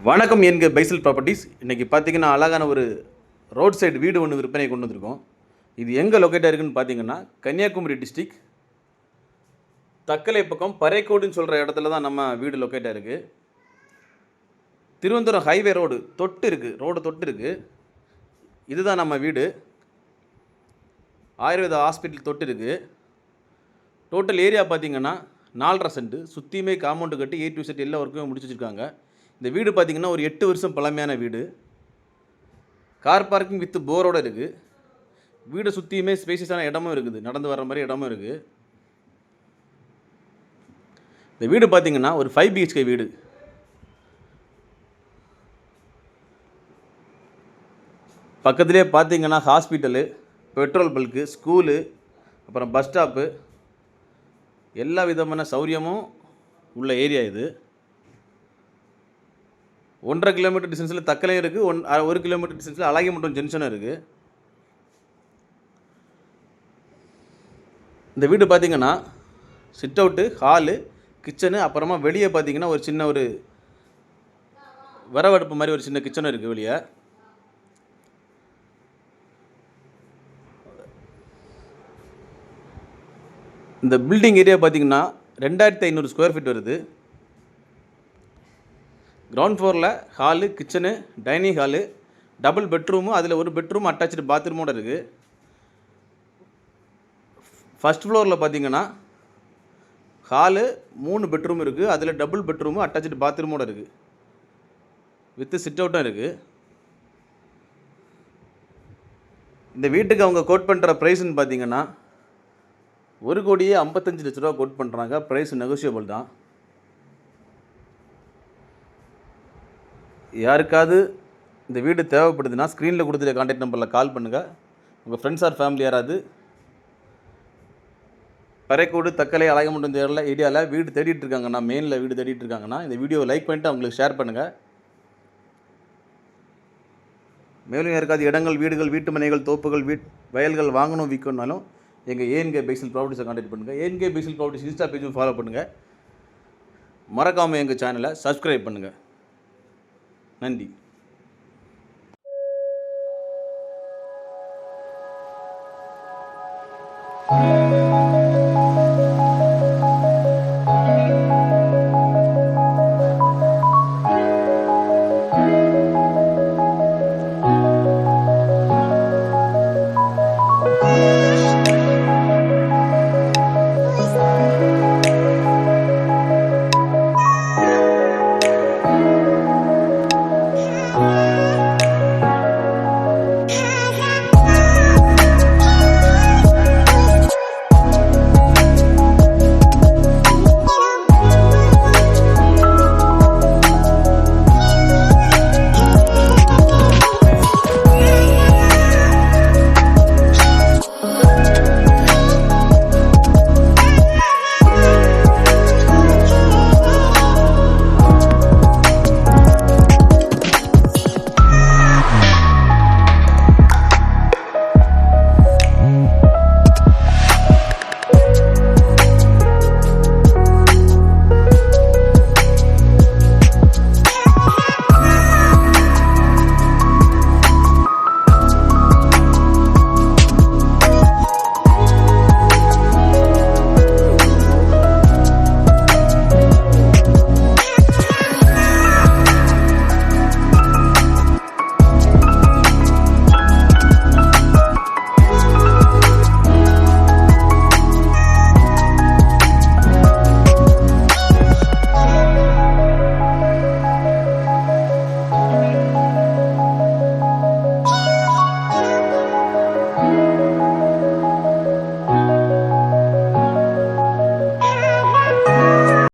வணக்கம் என்க பைசல் ப்ராப்பர்ட்டிஸ். இன்றைக்கி பார்த்தீங்கன்னா அழகான ஒரு ரோட் சைடு வீடு ஒன்று விற்பனை கொண்டு வந்திருக்கோம். இது எங்கே லொக்கேட்டாக இருக்குதுன்னு பார்த்தீங்கன்னா கன்னியாகுமரி டிஸ்ட்ரிக் தக்கலை பக்கம் பறைக்கோடுன்னு சொல்கிற இடத்துல தான் நம்ம வீடு லொக்கேட்டாக இருக்குது. திருவனந்தபுரம் ஹைவே ரோடு தொட்டு இருக்குது. இதுதான் நம்ம வீடு. ஆயுர்வேதா ஹாஸ்பிட்டல் தொட்டு இருக்குது. டோட்டல் ஏரியா பார்த்திங்கன்னா 4.5 சென்ட். சுற்றியுமே காம்பவுண்டு கட்டி A to Z எல்லா ஒர்க்குமே முடிச்சு வச்சுருக்காங்க. இந்த வீடு பார்த்திங்கன்னா ஒரு 8 வருஷம் பழமையான வீடு. கார் பார்க்கிங் வித் போரோடு இருக்குது. வீடு சுற்றியுமே ஸ்பேசியஸான இடமும் இருக்குது, நடந்து வர்ற மாதிரி இடமும் இருக்குது. இந்த வீடு பார்த்திங்கன்னா ஒரு 5 BHK வீடு. பக்கத்துலேயே பார்த்திங்கன்னா ஹாஸ்பிட்டலு, பெட்ரோல் பல்க்கு, ஸ்கூலு, அப்புறம் பஸ் ஸ்டாப்பு, எல்லா விதமான சௌரியமும் உள்ள ஏரியா இது. 1.5 கிலோமீட்டர் டிஸ்டன்ஸில் தக்கலையும் இருக்குது. 1 கிலோமீட்டர் டிஸ்டன்ஸில் அழகிமுட்டம் ஜங்ஷனும் இருக்குது. இந்த வீடு பார்த்திங்கன்னா சிட் அவுட்டு, ஹாலு, கிச்சனு, அப்புறமா வெளியே பார்த்திங்கன்னா ஒரு சின்ன ஒரு விறவடுப்பு மாதிரி ஒரு சின்ன கிச்சனும் இருக்குது வெளியே. இந்த பில்டிங் ஏரியா பார்த்திங்கன்னா 2500 ஸ்கொயர் ஃபீட் வருது. கிரவுண்ட் ஃப்ளோரில் hall, kitchen, dining hall, double bedroom, அதில் ஒரு பெட்ரூம் அட்டாச்சு பாத்ரூமோடு இருக்குது. ஃபஸ்ட் ஃப்ளோரில் பார்த்திங்கன்னா ஹாலு, 3 பெட்ரூம் இருக்குது. அதில் டபுள் பெட்ரூமு அட்டாச்சு பாத்ரூமோடு இருக்குது. வித்து சிட் அவுட்டும் இருக்குது. இந்த வீட்டுக்கு அவங்க கோட் பண்ணுற ப்ரைஸ்ன்னு பார்த்திங்கன்னா 1,55,00,000 கோட் பண்ணுறாங்க. ப்ரைஸ் நெகோஷியபிள் தான். யாருக்காவது இந்த வீடு தேவைப்படுதுன்னா ஸ்க்ரீனில் கொடுத்துருக்க கான்டாக்ட் நம்பரில் கால் பண்ணுங்கள். உங்கள் ஃப்ரெண்ட்ஸ் ஆர் ஃபேமிலி யாராவது பறைக்கோடு, தக்கலை, அழகமுட்டம் இந்த ஏரியாவில் வீடு தேடிட்டு இருக்காங்கன்னா, மெயினில் வீடு தேடிட்டு இருக்காங்கன்னா இந்த வீடியோவை லைக் பண்ணிவிட்டு அவங்களுக்கு ஷேர் பண்ணுங்கள். மேலும் யாருக்காவது இடங்கள், வீடுகள், வீட்டு மனைகள், தோப்புகள், வயல்கள் வாங்கணும், விற்கணும்னாலும் எங்கள் ஏஎன்கே பைசல் ப்ராப்பர்ட்டிஸை கான்டாக்ட் பண்ணுங்கள். ஏஎன்கே பைசல் ப்ராப்பர்ட்டிஸ் இன்ஸ்டா பேஜும் ஃபாலோ பண்ணுங்கள். மறக்காமல் எங்கள் சேனலை சப்ஸ்கிரைப் பண்ணுங்கள். நன்றி.